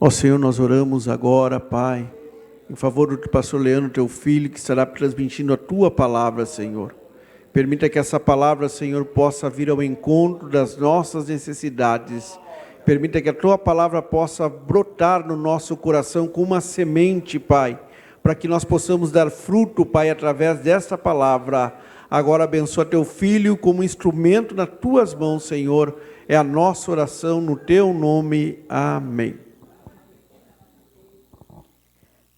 Ó Senhor, nós oramos agora, Pai, em favor do pastor Leandro, teu filho, que estará transmitindo a tua palavra, Senhor. Permita que essa palavra, Senhor, possa vir ao encontro das nossas necessidades. Permita que a tua palavra possa brotar no nosso coração como uma semente, Pai, para que nós possamos dar fruto, Pai, através desta palavra. Agora abençoa teu filho como instrumento nas tuas mãos, Senhor. É a nossa oração no teu nome. Amém.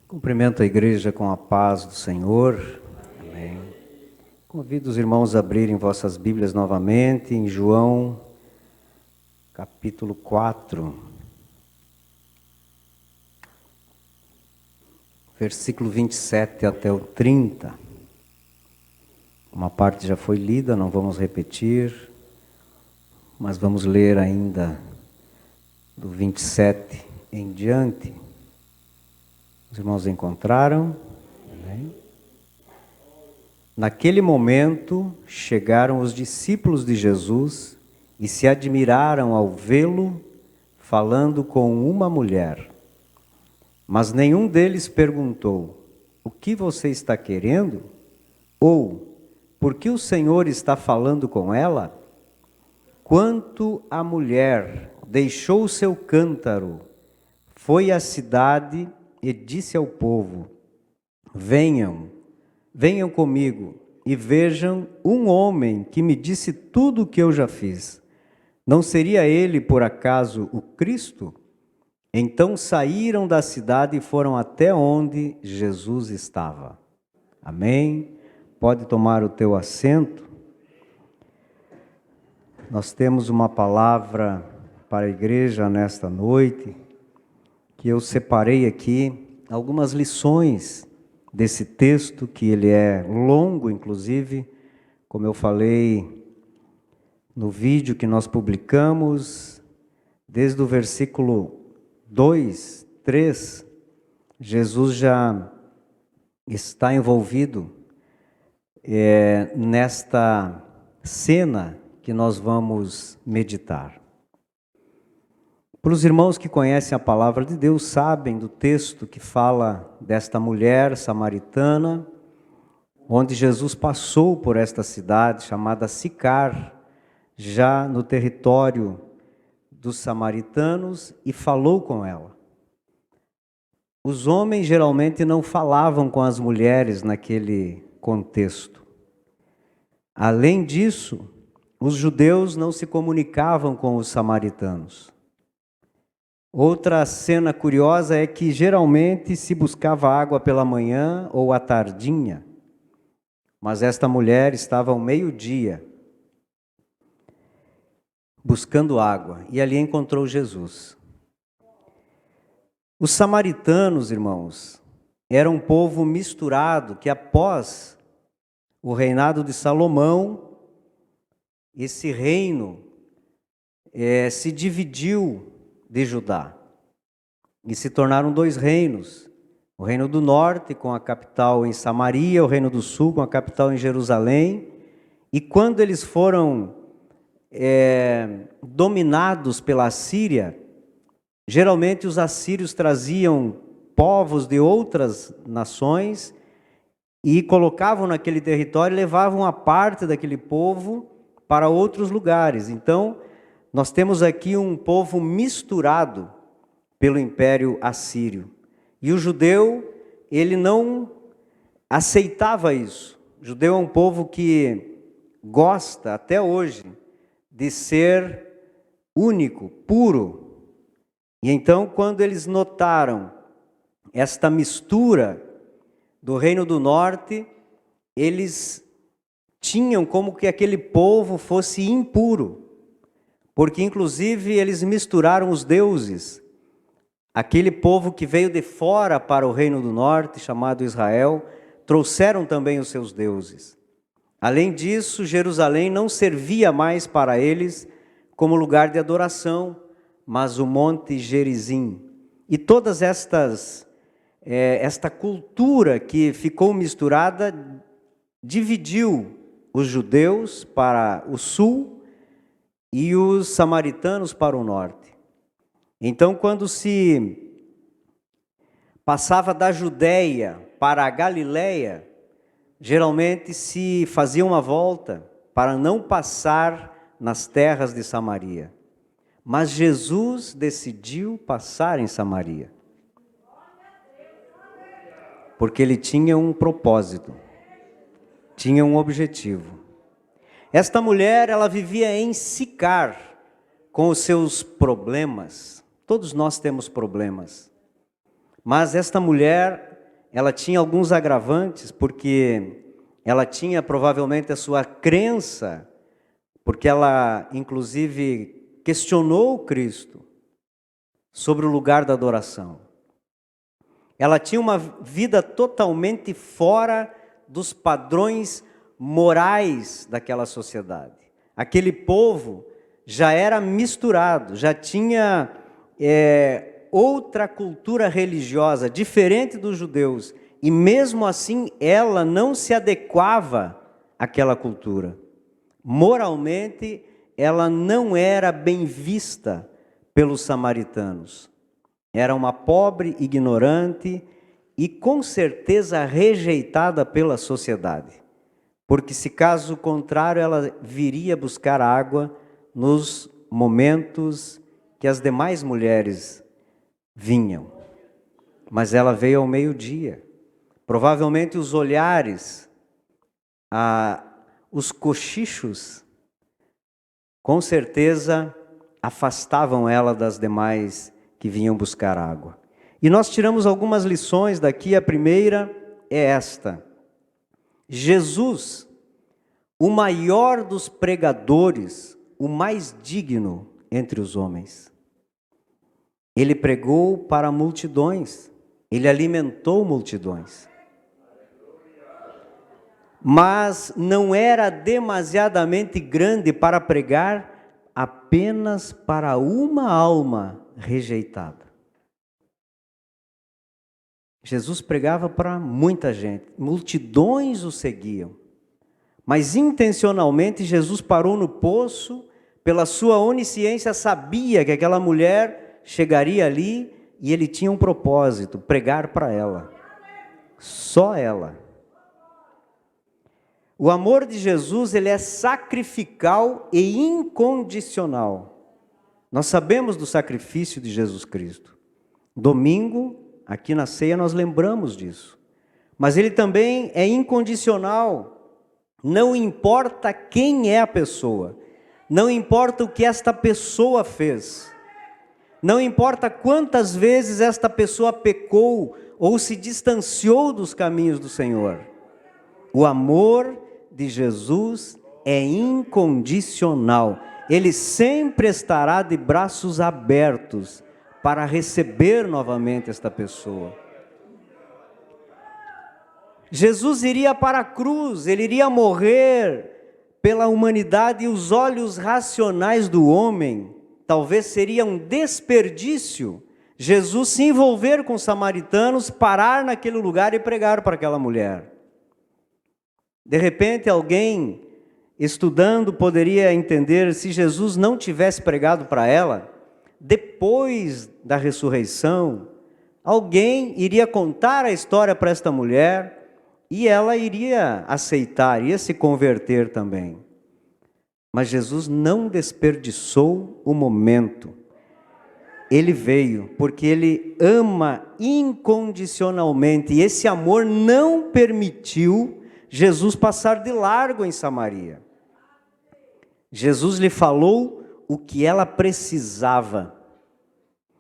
Cumprimento a igreja com a paz do Senhor. Amém. Convido os irmãos a abrirem vossas Bíblias novamente em João, capítulo 4, versículo 27 até o 30. Uma parte já foi lida, não vamos repetir, mas vamos ler ainda do 27 em diante. Os irmãos encontraram? Amém. Naquele momento, chegaram os discípulos de Jesus e se admiraram ao vê-lo falando com uma mulher. Mas nenhum deles perguntou: o que você está querendo? Ou, por que o Senhor está falando com ela? Quanto a mulher deixou o seu cântaro, foi à cidade e disse ao povo: venham comigo e vejam um homem que me disse tudo o que eu já fiz. Não seria ele, por acaso, o Cristo? Então saíram da cidade e foram até onde Jesus estava. Amém? Pode tomar o teu assento. Nós temos uma palavra para a igreja nesta noite, que eu separei aqui algumas lições desse texto, que ele é longo, inclusive, como eu falei no vídeo que nós publicamos, desde o versículo 2, 3, Jesus já está envolvido nesta cena que nós vamos meditar. Para os irmãos que conhecem a palavra de Deus, sabem do texto que fala desta mulher samaritana, onde Jesus passou por esta cidade chamada Sicar, já no território dos samaritanos, e falou com ela. Os homens geralmente não falavam com as mulheres naquele contexto. Além disso, os judeus não se comunicavam com os samaritanos. Outra cena curiosa é que geralmente se buscava água pela manhã ou à tardinha, mas esta mulher estava ao meio-dia buscando água e ali encontrou Jesus. Os samaritanos, irmãos, eram um povo misturado que após o reinado de Salomão, esse reino se dividiu de Judá, e se tornaram dois reinos, o reino do norte com a capital em Samaria, o reino do sul com a capital em Jerusalém, e quando eles foram dominados pela Assíria, geralmente os assírios traziam povos de outras nações e colocavam naquele território e levavam a parte daquele povo para outros lugares. Então, nós temos aqui um povo misturado pelo Império Assírio. E o judeu, ele não aceitava isso. O judeu é um povo que gosta, até hoje, de ser único, puro. E então, quando eles notaram esta mistura do Reino do Norte, eles tinham como que aquele povo fosse impuro. Porque, inclusive, eles misturaram os deuses. Aquele povo que veio de fora para o Reino do Norte, chamado Israel, trouxeram também os seus deuses. Além disso, Jerusalém não servia mais para eles como lugar de adoração, mas o Monte Gerizim. E todas esta cultura que ficou misturada dividiu os judeus para o sul e os samaritanos para o norte. Então, quando se passava da Judéia para a Galiléia, geralmente se fazia uma volta para não passar nas terras de Samaria. Mas Jesus decidiu passar em Samaria, porque ele tinha um propósito, tinha um objetivo. Esta mulher, ela vivia em Sicar, com os seus problemas. Todos nós temos problemas. Mas esta mulher, ela tinha alguns agravantes, porque ela tinha provavelmente a sua crença, porque ela, inclusive, questionou Cristo sobre o lugar da adoração. Ela tinha uma vida totalmente fora dos padrões morais daquela sociedade. Aquele povo já era misturado, já tinha outra cultura religiosa, diferente dos judeus, e mesmo assim ela não se adequava àquela cultura. Moralmente, ela não era bem vista pelos samaritanos. Era uma pobre, ignorante e com certeza rejeitada pela sociedade. Porque se caso contrário, ela viria buscar água nos momentos que as demais mulheres vinham. Mas ela veio ao meio-dia. Provavelmente os olhares, os cochichos, com certeza afastavam ela das demais que vinham buscar água. E nós tiramos algumas lições daqui. A primeira é esta: Jesus, o maior dos pregadores, o mais digno entre os homens. Ele pregou para multidões, ele alimentou multidões. Mas não era demasiadamente grande para pregar apenas para uma alma rejeitada. Jesus pregava para muita gente, multidões o seguiam. Mas intencionalmente Jesus parou no poço, pela sua onisciência sabia que aquela mulher chegaria ali e ele tinha um propósito: pregar para ela. Só ela. O amor de Jesus, ele é sacrificial e incondicional. Nós sabemos do sacrifício de Jesus Cristo. Domingo, aqui na ceia, nós lembramos disso. Mas ele também é incondicional. Não importa quem é a pessoa. Não importa o que esta pessoa fez. Não importa quantas vezes esta pessoa pecou ou se distanciou dos caminhos do Senhor. O amor de Jesus é incondicional. Ele sempre estará de braços abertos para receber novamente esta pessoa. Jesus iria para a cruz, ele iria morrer pela humanidade, e os olhos racionais do homem, talvez seria um desperdício Jesus se envolver com os samaritanos, parar naquele lugar e pregar para aquela mulher. De repente, alguém estudando poderia entender, se Jesus não tivesse pregado para ela, depois da ressurreição, alguém iria contar a história para esta mulher e ela iria aceitar, iria se converter também. Mas Jesus não desperdiçou o momento. Ele veio porque ele ama incondicionalmente, e esse amor não permitiu Jesus passar de largo em Samaria. Jesus lhe falou o que ela precisava,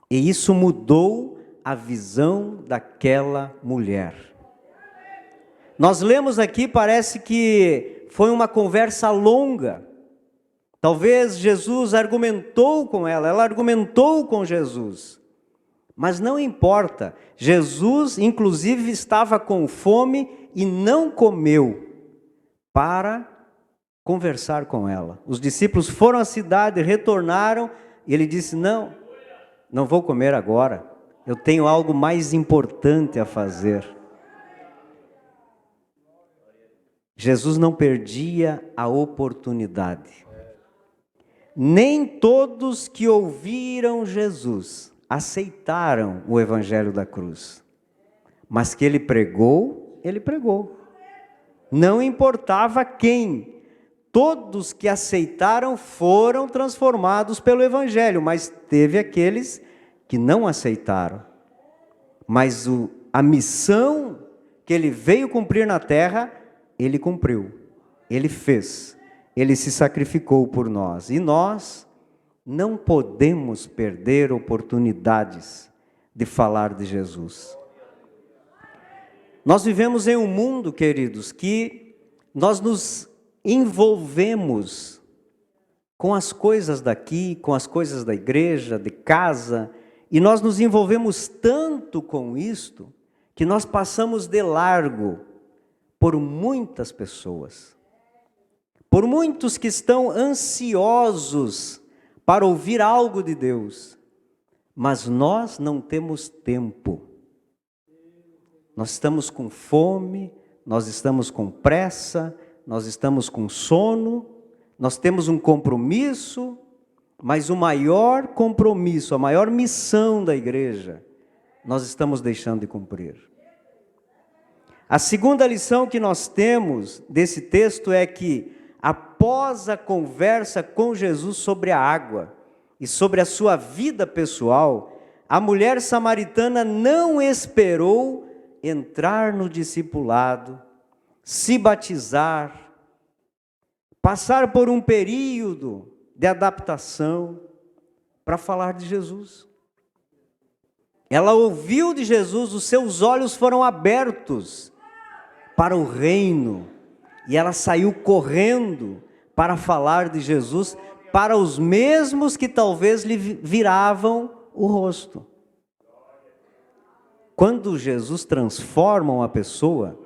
e isso mudou a visão daquela mulher. Nós lemos aqui, parece que foi uma conversa longa. Talvez Jesus argumentou com ela, ela argumentou com Jesus. Mas não importa, Jesus inclusive estava com fome e não comeu para conversar com ela. Os discípulos foram à cidade, retornaram, e ele disse: não vou comer agora, eu tenho algo mais importante a fazer. Jesus não perdia a oportunidade. Nem todos que ouviram Jesus aceitaram o evangelho da cruz. Mas que ele pregou, ele pregou. Não importava quem. Todos que aceitaram foram transformados pelo Evangelho, mas teve aqueles que não aceitaram. Mas a missão que ele veio cumprir na terra, ele cumpriu, ele fez, ele se sacrificou por nós. E nós não podemos perder oportunidades de falar de Jesus. Nós vivemos em um mundo, queridos, que nós nos envolvemos com as coisas daqui, com as coisas da igreja, de casa, e nós nos envolvemos tanto com isto, que nós passamos de largo por muitas pessoas, por muitos que estão ansiosos para ouvir algo de Deus, mas nós não temos tempo. Nós estamos com fome, nós estamos com pressa, nós estamos com sono, nós temos um compromisso, mas o maior compromisso, a maior missão da igreja, nós estamos deixando de cumprir. A segunda lição que nós temos desse texto é que, após a conversa com Jesus sobre a água e sobre a sua vida pessoal, a mulher samaritana não esperou entrar no discipulado, se batizar, passar por um período de adaptação para falar de Jesus. Ela ouviu de Jesus, os seus olhos foram abertos para o reino, e ela saiu correndo para falar de Jesus para os mesmos que talvez lhe viravam o rosto. Quando Jesus transforma uma pessoa,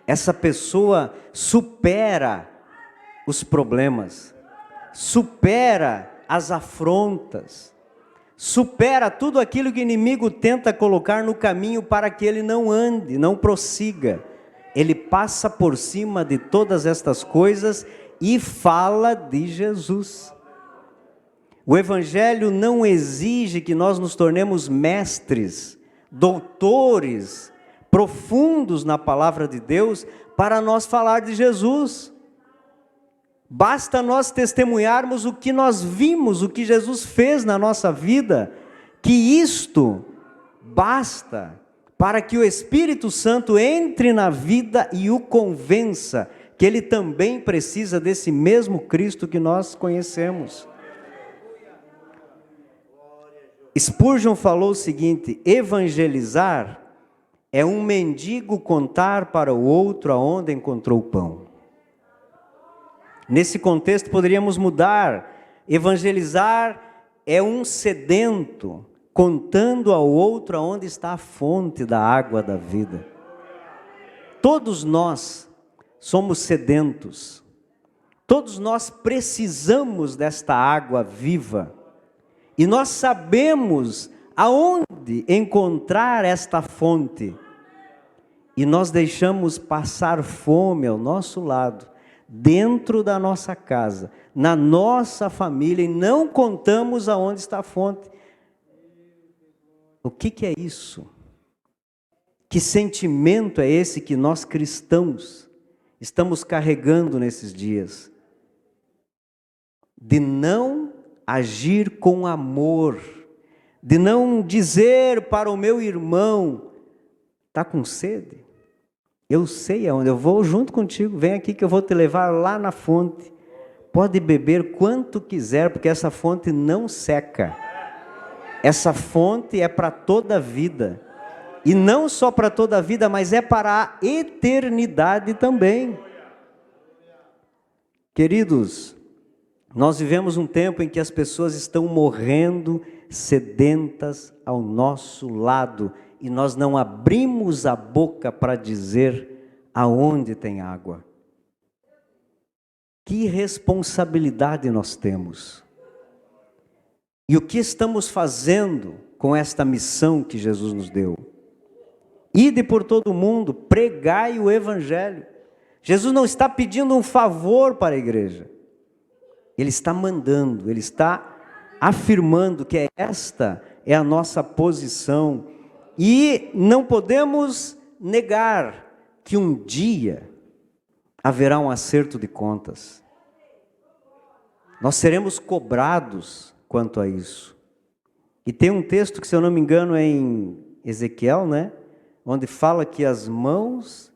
essa pessoa supera os problemas, supera as afrontas, supera tudo aquilo que o inimigo tenta colocar no caminho para que ele não ande, não prossiga. Ele passa por cima de todas estas coisas e fala de Jesus. O Evangelho não exige que nós nos tornemos mestres, doutores, profundos na palavra de Deus, para nós falar de Jesus. Basta nós testemunharmos o que nós vimos, o que Jesus fez na nossa vida, que isto basta para que o Espírito Santo entre na vida e o convença que ele também precisa desse mesmo Cristo que nós conhecemos. Spurgeon falou o seguinte: evangelizar é um mendigo contar para o outro aonde encontrou pão. Nesse contexto poderíamos mudar: evangelizar é um sedento contando ao outro aonde está a fonte da água da vida. Todos nós somos sedentos, todos nós precisamos desta água viva, e nós sabemos aonde encontrar esta fonte, e nós deixamos passar fome ao nosso lado, dentro da nossa casa, na nossa família, e não contamos aonde está a fonte. O que é isso? Que sentimento é esse que nós cristãos estamos carregando nesses dias? De não agir com amor, de não dizer para o meu irmão: está com sede? Eu sei aonde, eu vou junto contigo, vem aqui que eu vou te levar lá na fonte. Pode beber quanto quiser, porque essa fonte não seca. Essa fonte é para toda a vida. E não só para toda a vida, mas é para a eternidade também. Queridos, nós vivemos um tempo em que as pessoas estão morrendo sedentas ao nosso lado, e nós não abrimos a boca para dizer aonde tem água. Que responsabilidade nós temos. E o que estamos fazendo com esta missão que Jesus nos deu? Ide por todo o mundo, pregai o Evangelho. Jesus não está pedindo um favor para a igreja. Ele está mandando, ele está afirmando que esta é a nossa posição. E não podemos negar que um dia haverá um acerto de contas. Nós seremos cobrados quanto a isso. E tem um texto que, se eu não me engano, é em Ezequiel, né? Onde fala que as mãos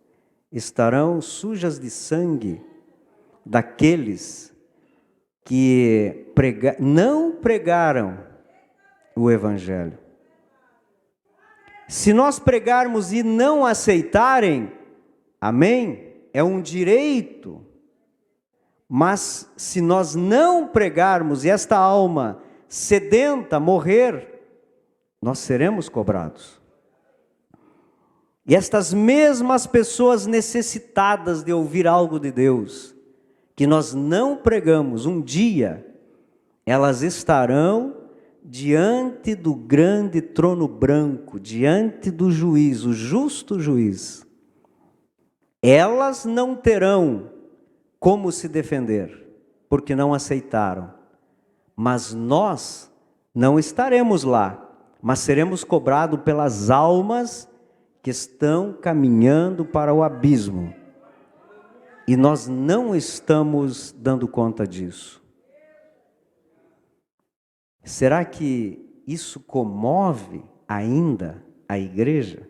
estarão sujas de sangue daqueles que não pregaram o Evangelho. Se nós pregarmos e não aceitarem, amém? É um direito. Mas se nós não pregarmos e esta alma sedenta morrer, nós seremos cobrados. E estas mesmas pessoas necessitadas de ouvir algo de Deus, que nós não pregamos, um dia, elas estarão diante do grande trono branco, diante do juiz, o justo juiz. Elas não terão como se defender, porque não aceitaram. Mas nós não estaremos lá, mas seremos cobrados pelas almas que estão caminhando para o abismo. E nós não estamos dando conta disso. Será que isso comove ainda a igreja?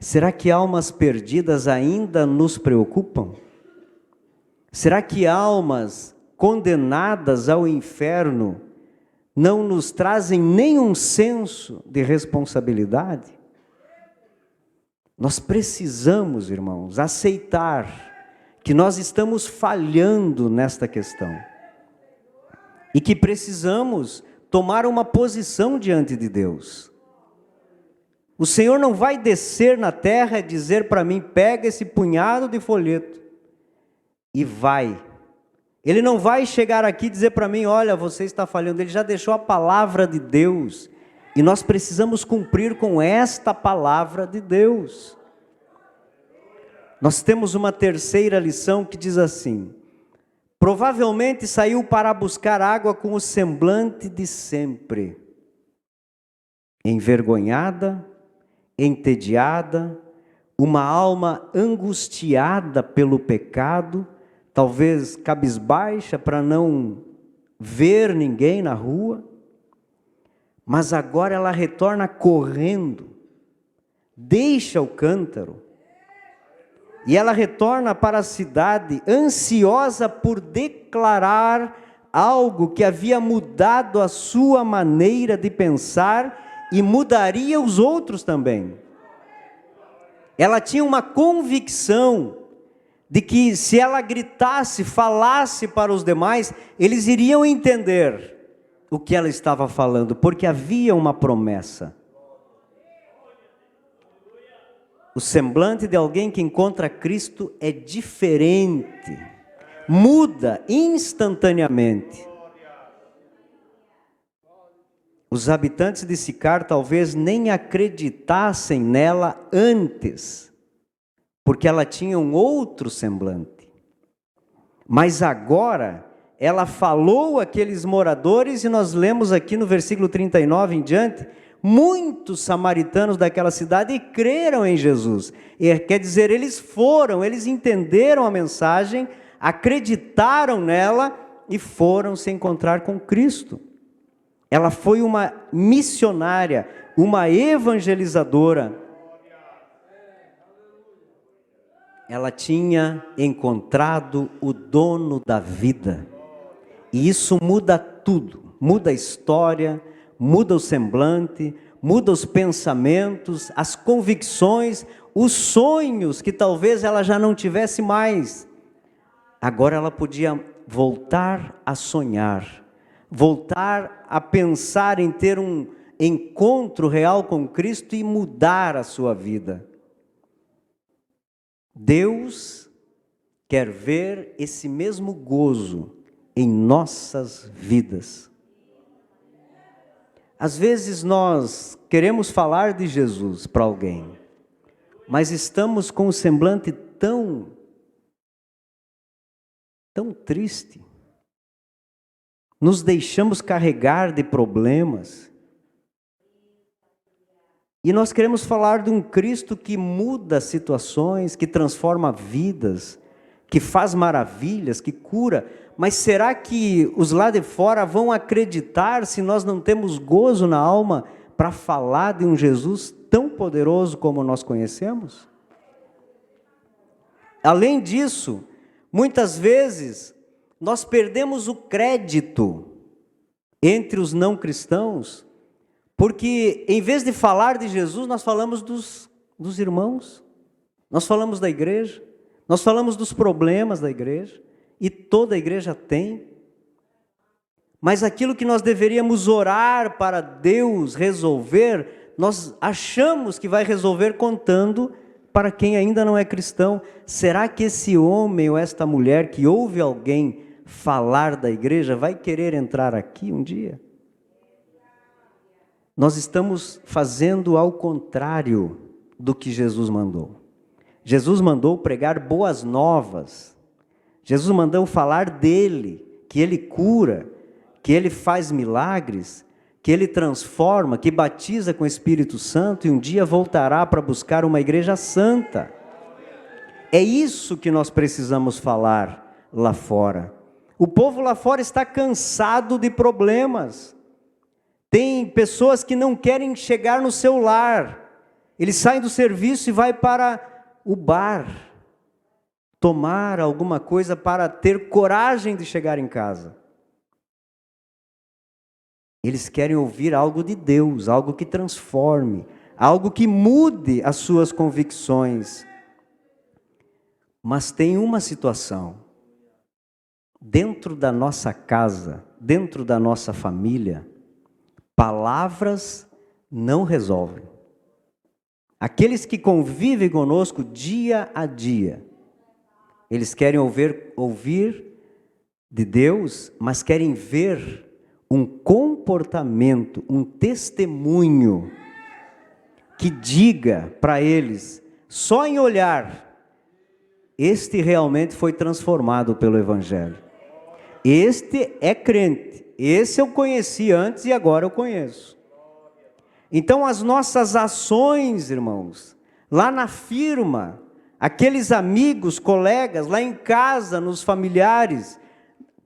Será que almas perdidas ainda nos preocupam? Será que almas condenadas ao inferno não nos trazem nenhum senso de responsabilidade? Nós precisamos, irmãos, aceitar que nós estamos falhando nesta questão e que precisamos tomar uma posição diante de Deus. O Senhor não vai descer na terra e dizer para mim, pega esse punhado de folheto e vai. Ele não vai chegar aqui e dizer para mim, olha, você está falhando. Ele já deixou a palavra de Deus e nós precisamos cumprir com esta palavra de Deus. Nós temos uma terceira lição que diz assim: provavelmente saiu para buscar água com o semblante de sempre, envergonhada, entediada, uma alma angustiada pelo pecado, talvez cabisbaixa para não ver ninguém na rua, mas agora ela retorna correndo, deixa o cântaro, e ela retorna para a cidade, ansiosa por declarar algo que havia mudado a sua maneira de pensar e mudaria os outros também. Ela tinha uma convicção de que se ela gritasse, falasse para os demais, eles iriam entender o que ela estava falando, porque havia uma promessa. O semblante de alguém que encontra Cristo é diferente, muda instantaneamente. Os habitantes de Sicar talvez nem acreditassem nela antes, porque ela tinha um outro semblante. Mas agora, ela falou àqueles moradores, e nós lemos aqui no versículo 39 em diante, muitos samaritanos daquela cidade creram em Jesus. E quer dizer, eles foram, eles entenderam a mensagem, acreditaram nela e foram se encontrar com Cristo. Ela foi uma missionária, uma evangelizadora. Ela tinha encontrado o dono da vida. E isso muda tudo, muda a história, muda o semblante, muda os pensamentos, as convicções, os sonhos que talvez ela já não tivesse mais. Agora ela podia voltar a sonhar, voltar a pensar em ter um encontro real com Cristo e mudar a sua vida. Deus quer ver esse mesmo gozo em nossas vidas. Às vezes nós queremos falar de Jesus para alguém, mas estamos com o semblante tão triste. Nos deixamos carregar de problemas. E nós queremos falar de um Cristo que muda situações, que transforma vidas, que faz maravilhas, que cura. Mas será que os lá de fora vão acreditar se nós não temos gozo na alma para falar de um Jesus tão poderoso como nós conhecemos? Além disso, muitas vezes nós perdemos o crédito entre os não cristãos, porque em vez de falar de Jesus, nós falamos dos irmãos, nós falamos da igreja, nós falamos dos problemas da igreja, e toda a igreja tem. Mas aquilo que nós deveríamos orar para Deus resolver, nós achamos que vai resolver contando para quem ainda não é cristão. Será que esse homem ou esta mulher que ouve alguém falar da igreja vai querer entrar aqui um dia? Nós estamos fazendo ao contrário do que Jesus mandou. Jesus mandou pregar boas novas. Jesus mandou falar dele, que ele cura, que ele faz milagres, que ele transforma, que batiza com o Espírito Santo e um dia voltará para buscar uma igreja santa. É isso que nós precisamos falar lá fora. O povo lá fora está cansado de problemas. Tem pessoas que não querem chegar no seu lar. Eles saem do serviço e vai para o bar, tomar alguma coisa para ter coragem de chegar em casa. Eles querem ouvir algo de Deus, algo que transforme, algo que mude as suas convicções. Mas tem uma situação, dentro da nossa casa, dentro da nossa família, palavras não resolvem. Aqueles que convivem conosco dia a dia, eles querem ouvir de Deus, mas querem ver um comportamento, um testemunho que diga para eles, só em olhar, este realmente foi transformado pelo Evangelho. Este é crente, esse eu conheci antes e agora eu conheço. Então as nossas ações, irmãos, lá na firma, aqueles amigos, colegas, lá em casa, nos familiares,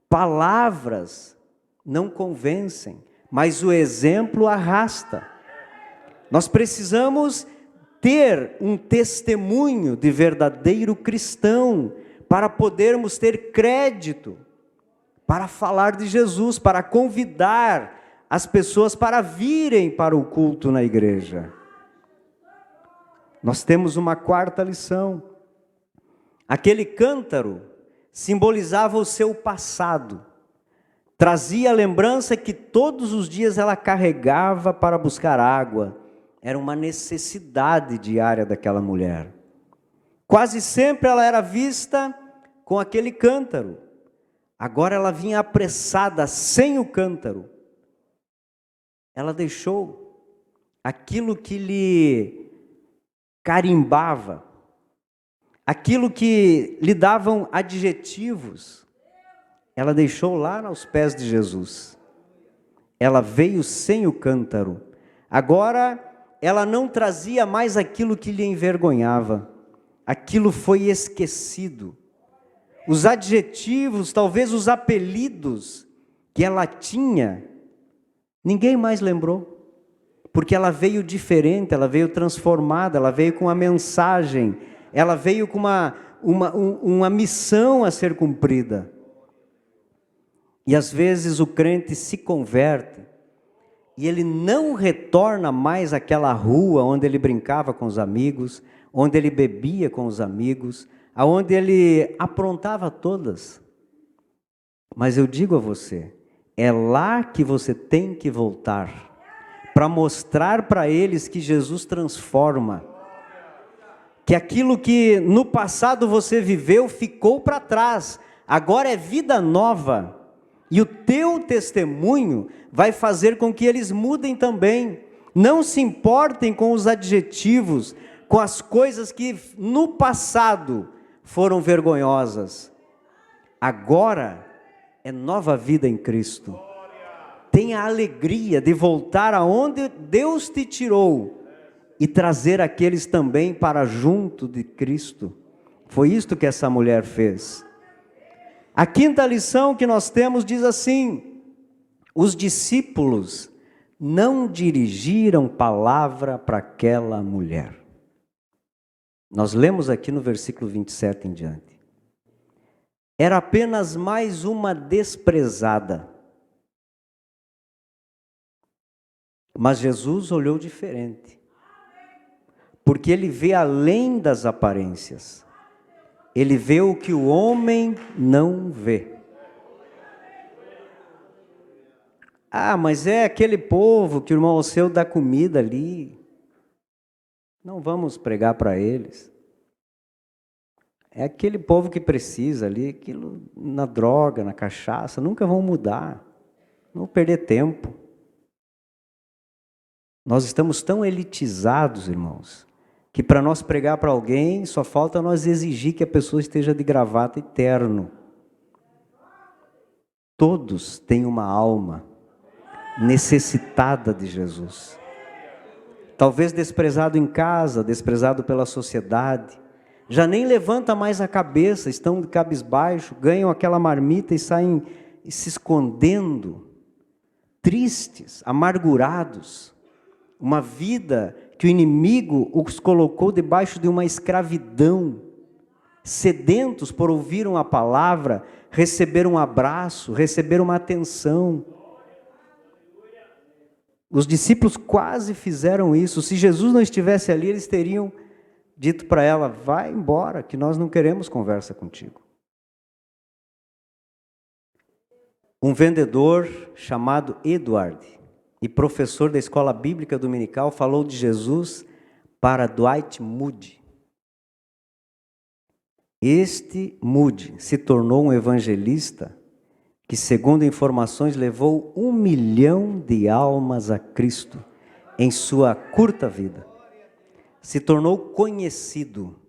palavras não convencem, mas o exemplo arrasta. Nós precisamos ter um testemunho de verdadeiro cristão, para podermos ter crédito, para falar de Jesus, para convidar as pessoas para virem para o culto na igreja. Nós temos uma quarta lição. Aquele cântaro simbolizava o seu passado. Trazia a lembrança que todos os dias ela carregava para buscar água. Era uma necessidade diária daquela mulher. Quase sempre ela era vista com aquele cântaro. Agora ela vinha apressada, sem o cântaro. Ela deixou aquilo que lhe carimbava, aquilo que lhe davam adjetivos, ela deixou lá aos pés de Jesus. Ela veio sem o cântaro. Agora ela não trazia mais aquilo que lhe envergonhava. Aquilo foi esquecido. Os adjetivos, talvez os apelidos que ela tinha, ninguém mais lembrou, porque ela veio diferente, ela veio transformada, ela veio com uma mensagem, ela veio com uma missão a ser cumprida. E às vezes o crente se converte, e ele não retorna mais àquela rua onde ele brincava com os amigos, onde ele bebia com os amigos, aonde ele aprontava todas. Mas eu digo a você, é lá que você tem que voltar, para mostrar para eles que Jesus transforma, que aquilo que no passado você viveu ficou para trás, agora é vida nova, e o teu testemunho vai fazer com que eles mudem também. Não se importem com os adjetivos, com as coisas que no passado foram vergonhosas. Agora é nova vida em Cristo. Tenha a alegria de voltar aonde Deus te tirou e trazer aqueles também para junto de Cristo. Foi isto que essa mulher fez. A quinta lição que nós temos diz assim: os discípulos não dirigiram palavra para aquela mulher. Nós lemos aqui no versículo 27 em diante. Era apenas mais uma desprezada. Mas Jesus olhou diferente, porque ele vê além das aparências. Ele vê o que o homem não vê. Ah, mas é aquele povo que o irmão seu dá comida ali. Não vamos pregar para eles. É aquele povo que precisa ali, aquilo na droga, na cachaça, nunca vão mudar. Não vão perder tempo. Nós estamos tão elitizados, irmãos, que para nós pregar para alguém, só falta nós exigir que a pessoa esteja de gravata e terno. Todos têm uma alma necessitada de Jesus. Talvez desprezado em casa, desprezado pela sociedade, já nem levanta mais a cabeça, estão de cabisbaixo, ganham aquela marmita e saem se escondendo, tristes, amargurados. Uma vida que o inimigo os colocou debaixo de uma escravidão, sedentos por ouvir uma palavra, receber um abraço, receber uma atenção. Os discípulos quase fizeram isso. Se Jesus não estivesse ali, eles teriam dito para ela: vai embora, que nós não queremos conversa contigo. Um vendedor chamado Edward, e professor da escola bíblica dominical, falou de Jesus para Dwight Moody. Este Moody se tornou um evangelista que, segundo informações, levou 1 milhão de almas a Cristo em sua curta vida. Se tornou conhecido,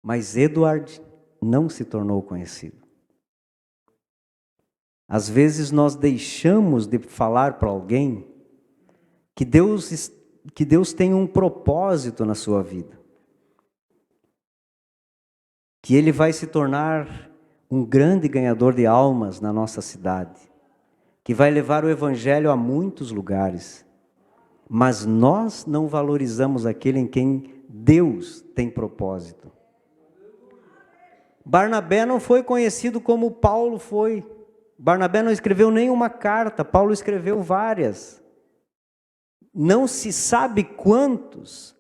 mas Edward não se tornou conhecido. Às vezes nós deixamos de falar para alguém que Deus tem um propósito na sua vida, que Ele vai se tornar um grande ganhador de almas na nossa cidade, que vai levar o Evangelho a muitos lugares, mas nós não valorizamos aquele em quem Deus tem propósito. Barnabé não foi conhecido como Paulo foi. Barnabé não escreveu nenhuma carta, Paulo escreveu várias. Não se sabe quantos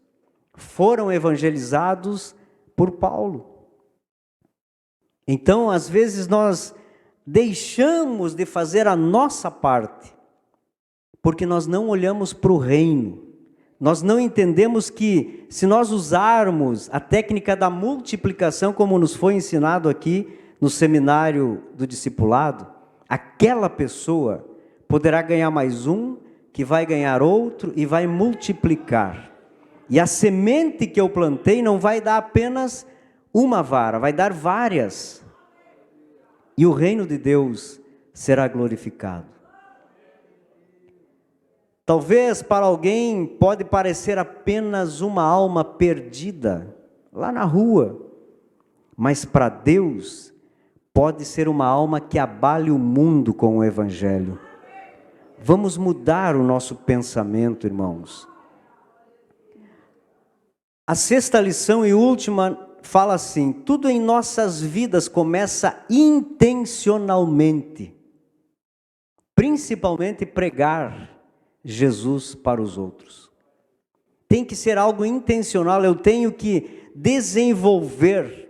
foram evangelizados por Paulo. Então, às vezes nós deixamos de fazer a nossa parte, porque nós não olhamos para o reino. Nós não entendemos que, se nós usarmos a técnica da multiplicação, como nos foi ensinado aqui no seminário do discipulado, aquela pessoa poderá ganhar mais um, que vai ganhar outro e vai multiplicar. E a semente que eu plantei não vai dar apenas uma vara, vai dar várias. E o reino de Deus será glorificado. Talvez para alguém pode parecer apenas uma alma perdida lá na rua, mas para Deus pode ser uma alma que abale o mundo com o Evangelho. Vamos mudar o nosso pensamento, irmãos. A sexta lição e última fala assim: tudo em nossas vidas começa intencionalmente, principalmente pregar Jesus para os outros. Tem que ser algo intencional, eu tenho que desenvolver,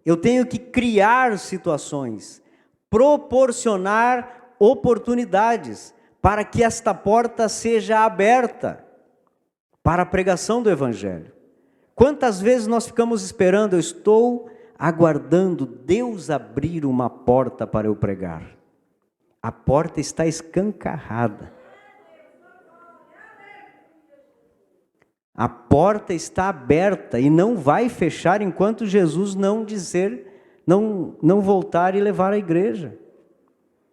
eu tenho que criar situações, proporcionar oportunidades para que esta porta seja aberta para a pregação do Evangelho. Quantas vezes nós ficamos esperando, eu estou aguardando Deus abrir uma porta para eu pregar. A porta está escancarada. A porta está aberta e não vai fechar enquanto Jesus não voltar e levar a igreja.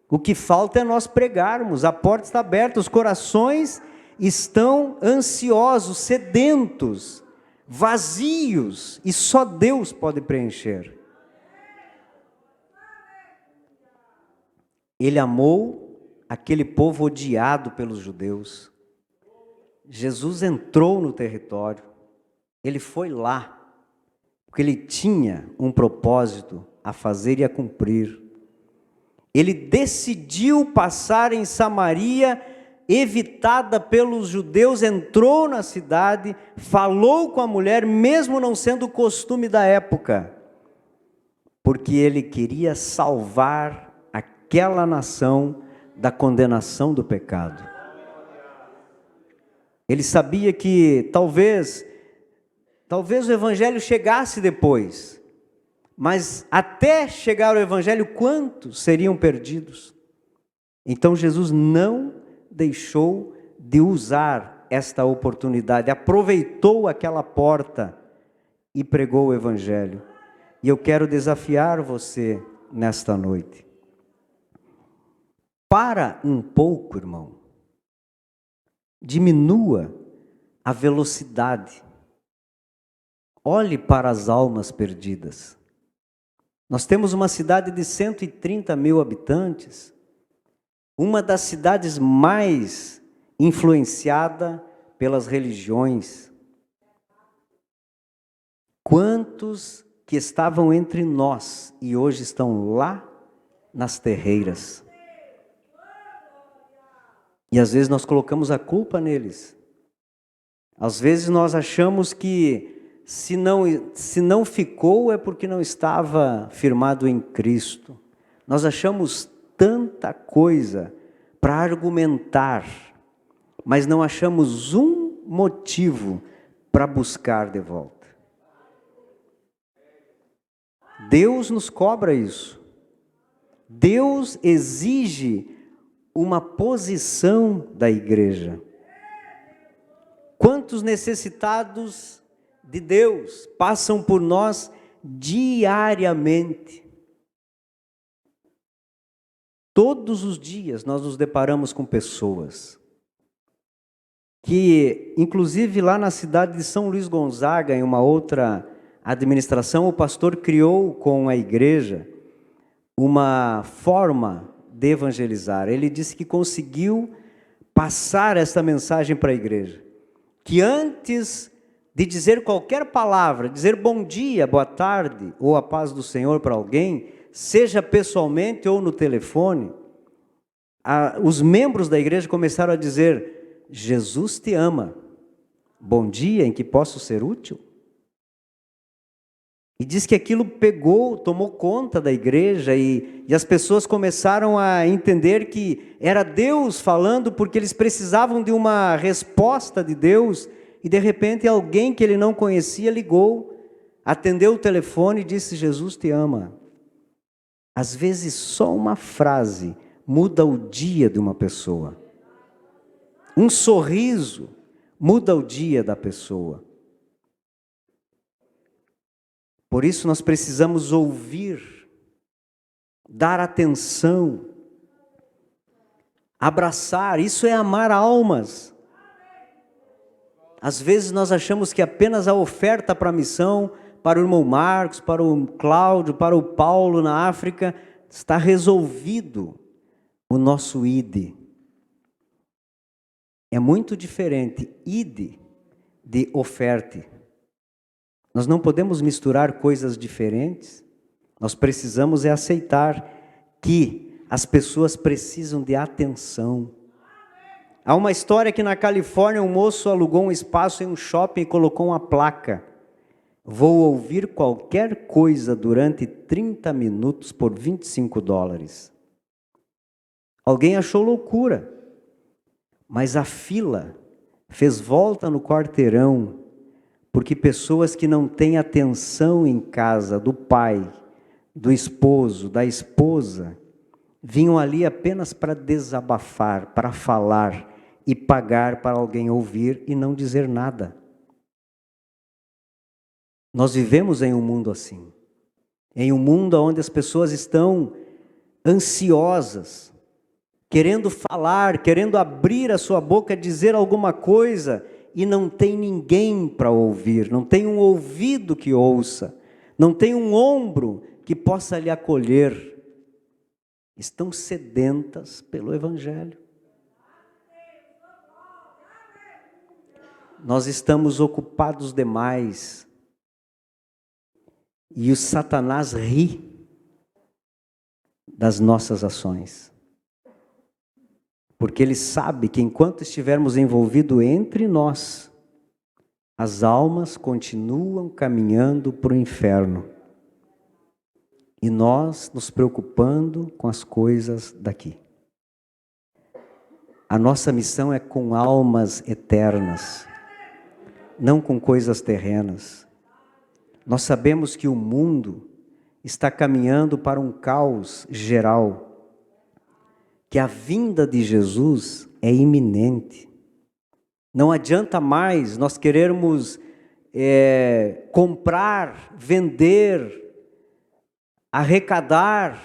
O que falta é nós pregarmos. A porta está aberta, os corações estão ansiosos, sedentos, vazios, e só Deus pode preencher. Ele amou aquele povo odiado pelos judeus. Jesus entrou no território, ele foi lá, porque ele tinha um propósito a fazer e a cumprir. Ele decidiu passar em Samaria, evitada pelos judeus, entrou na cidade, falou com a mulher, mesmo não sendo o costume da época, porque ele queria salvar aquela nação da condenação do pecado. Ele sabia que talvez o evangelho chegasse depois, mas até chegar o evangelho, quantos seriam perdidos? Então Jesus não deixou de usar esta oportunidade, aproveitou aquela porta e pregou o evangelho. E eu quero desafiar você nesta noite. Para um pouco, irmão. Diminua a velocidade. Olhe para as almas perdidas. Nós temos uma cidade de 130 mil habitantes, uma das cidades mais influenciada pelas religiões. Quantos que estavam entre nós e hoje estão lá nas terreiras? E às vezes nós colocamos a culpa neles. Às vezes nós achamos que se não ficou é porque não estava firmado em Cristo. Nós achamos tanta coisa para argumentar, mas não achamos um motivo para buscar de volta. Deus nos cobra isso. Deus exige uma posição da igreja. Quantos necessitados de Deus passam por nós diariamente? Todos os dias nós nos deparamos com pessoas que, inclusive lá na cidade de São Luís Gonzaga, em uma outra administração, o pastor criou com a igreja uma forma de evangelizar. Ele disse que conseguiu passar essa mensagem para a igreja, que antes de dizer qualquer palavra, dizer bom dia, boa tarde, ou a paz do Senhor para alguém, seja pessoalmente ou no telefone, os membros da igreja começaram a dizer: Jesus te ama, bom dia, em que posso ser útil? E diz que aquilo tomou conta da igreja e as pessoas começaram a entender que era Deus falando, porque eles precisavam de uma resposta de Deus, e de repente alguém que ele não conhecia ligou, atendeu o telefone e disse: Jesus te ama. Às vezes só uma frase muda o dia de uma pessoa. Um sorriso muda o dia da pessoa. Por isso nós precisamos ouvir, dar atenção, abraçar. Isso é amar almas. Às vezes nós achamos que apenas a oferta para a missão, para o irmão Marcos, para o Cláudio, para o Paulo na África, está resolvido o nosso id. É muito diferente id de oferte. Nós não podemos misturar coisas diferentes. Nós precisamos aceitar que as pessoas precisam de atenção. Há uma história que na Califórnia um moço alugou um espaço em um shopping e colocou uma placa: vou ouvir qualquer coisa durante 30 minutos por $25. Alguém achou loucura, mas a fila fez volta no quarteirão, porque pessoas que não têm atenção em casa do pai, do esposo, da esposa, vinham ali apenas para desabafar, para falar e pagar para alguém ouvir e não dizer nada. Nós vivemos em um mundo assim, em um mundo onde as pessoas estão ansiosas, querendo falar, querendo abrir a sua boca, dizer alguma coisa, e não tem ninguém para ouvir, não tem um ouvido que ouça, não tem um ombro que possa lhe acolher. Estão sedentas pelo Evangelho. Nós estamos ocupados demais. E o Satanás ri das nossas ações. Porque ele sabe que enquanto estivermos envolvidos entre nós, as almas continuam caminhando para o inferno. E nós nos preocupando com as coisas daqui. A nossa missão é com almas eternas, não com coisas terrenas. Nós sabemos que o mundo está caminhando para um caos geral, que a vinda de Jesus é iminente. Não adianta mais nós querermos comprar, vender, arrecadar.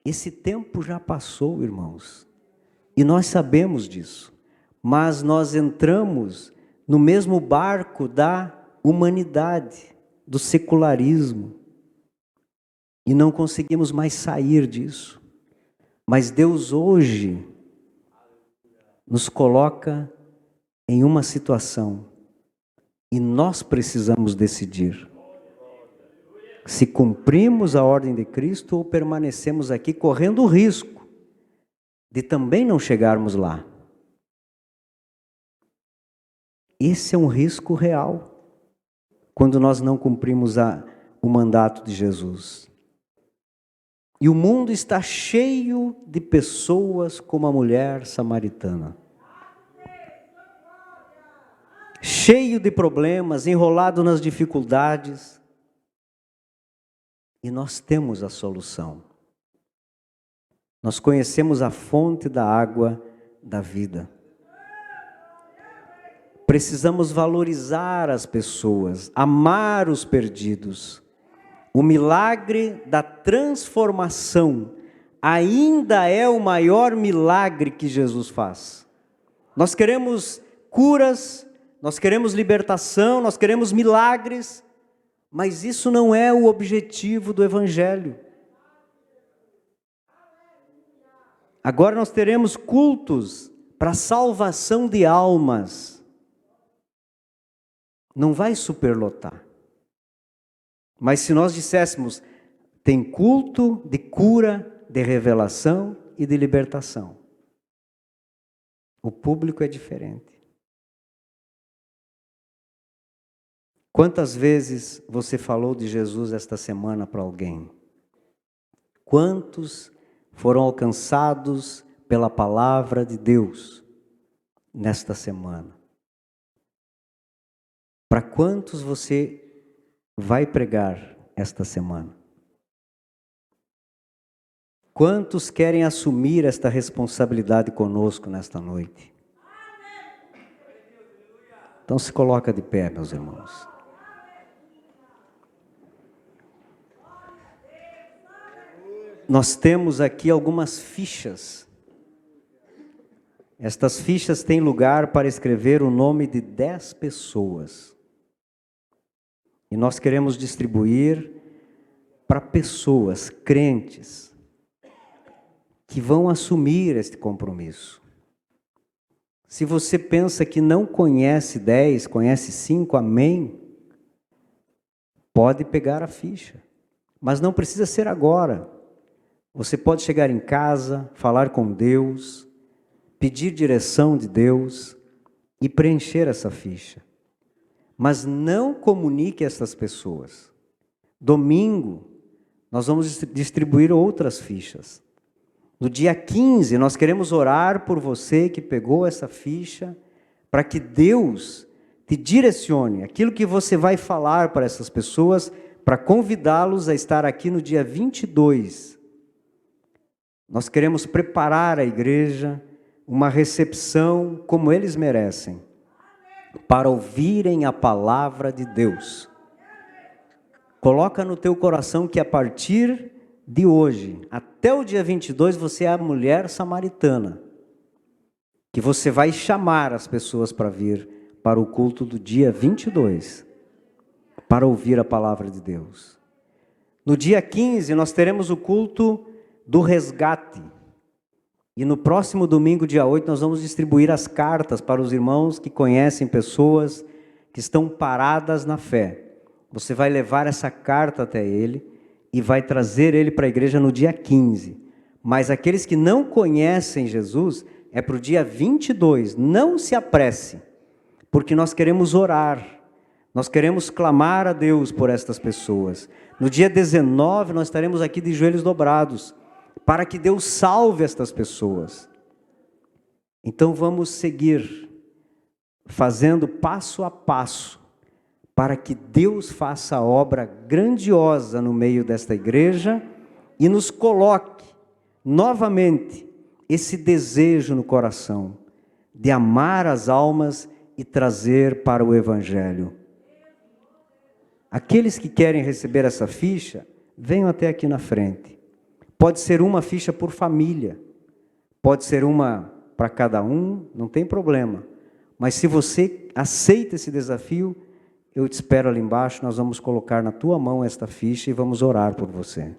Esse tempo já passou, irmãos, e nós sabemos disso, mas nós entramos no mesmo barco da humanidade, do secularismo, e não conseguimos mais sair disso. Mas Deus hoje nos coloca em uma situação, e nós precisamos decidir se cumprimos a ordem de Cristo ou permanecemos aqui correndo o risco de também não chegarmos lá. Esse é um risco real, quando nós não cumprimos o mandato de Jesus. E o mundo está cheio de pessoas como a mulher samaritana. Cheio de problemas, enrolado nas dificuldades. E nós temos a solução. Nós conhecemos a fonte da água da vida. Precisamos valorizar as pessoas, amar os perdidos. O milagre da transformação ainda é o maior milagre que Jesus faz. Nós queremos curas, nós queremos libertação, nós queremos milagres, mas isso não é o objetivo do Evangelho. Agora nós teremos cultos para salvação de almas. Não vai superlotar. Mas se nós disséssemos, tem culto de cura, de revelação e de libertação. O público é diferente. Quantas vezes você falou de Jesus esta semana para alguém? Quantos foram alcançados pela palavra de Deus nesta semana? Para quantos você vai pregar esta semana? Quantos querem assumir esta responsabilidade conosco nesta noite? Então se coloca de pé, meus irmãos. Nós temos aqui algumas fichas. Estas fichas têm lugar para escrever o nome de 10 pessoas. E nós queremos distribuir para pessoas, crentes, que vão assumir este compromisso. Se você pensa que não conhece 10, conhece 5, amém, pode pegar a ficha. Mas não precisa ser agora. Você pode chegar em casa, falar com Deus, pedir direção de Deus e preencher essa ficha. Mas não comunique essas pessoas. Domingo, nós vamos distribuir outras fichas. No dia 15, nós queremos orar por você que pegou essa ficha, para que Deus te direcione aquilo que você vai falar para essas pessoas, para convidá-los a estar aqui no dia 22. Nós queremos preparar a igreja, uma recepção como eles merecem, para ouvirem a palavra de Deus. Coloca no teu coração que a partir de hoje até o dia 22, você é a mulher samaritana, que você vai chamar as pessoas para vir para o culto do dia 22, para ouvir a palavra de Deus. No dia 15, nós teremos o culto do resgate. E no próximo domingo, dia 8, nós vamos distribuir as cartas para os irmãos que conhecem pessoas que estão paradas na fé. Você vai levar essa carta até ele e vai trazer ele para a igreja no dia 15. Mas aqueles que não conhecem Jesus, é para o dia 22. Não se apresse, porque nós queremos orar. Nós queremos clamar a Deus por estas pessoas. No dia 19, nós estaremos aqui de joelhos dobrados, para que Deus salve estas pessoas. Então vamos seguir, fazendo passo a passo, para que Deus faça a obra grandiosa no meio desta igreja, e nos coloque novamente esse desejo no coração, de amar as almas e trazer para o Evangelho. Aqueles que querem receber essa ficha, venham até aqui na frente. Pode ser uma ficha por família, pode ser uma para cada um, não tem problema. Mas se você aceita esse desafio, eu te espero ali embaixo, nós vamos colocar na tua mão esta ficha e vamos orar por você.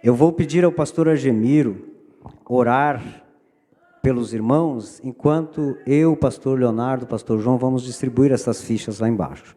Eu vou pedir ao pastor Argemiro orar pelos irmãos, enquanto eu, pastor Leonardo, pastor João, vamos distribuir essas fichas lá embaixo.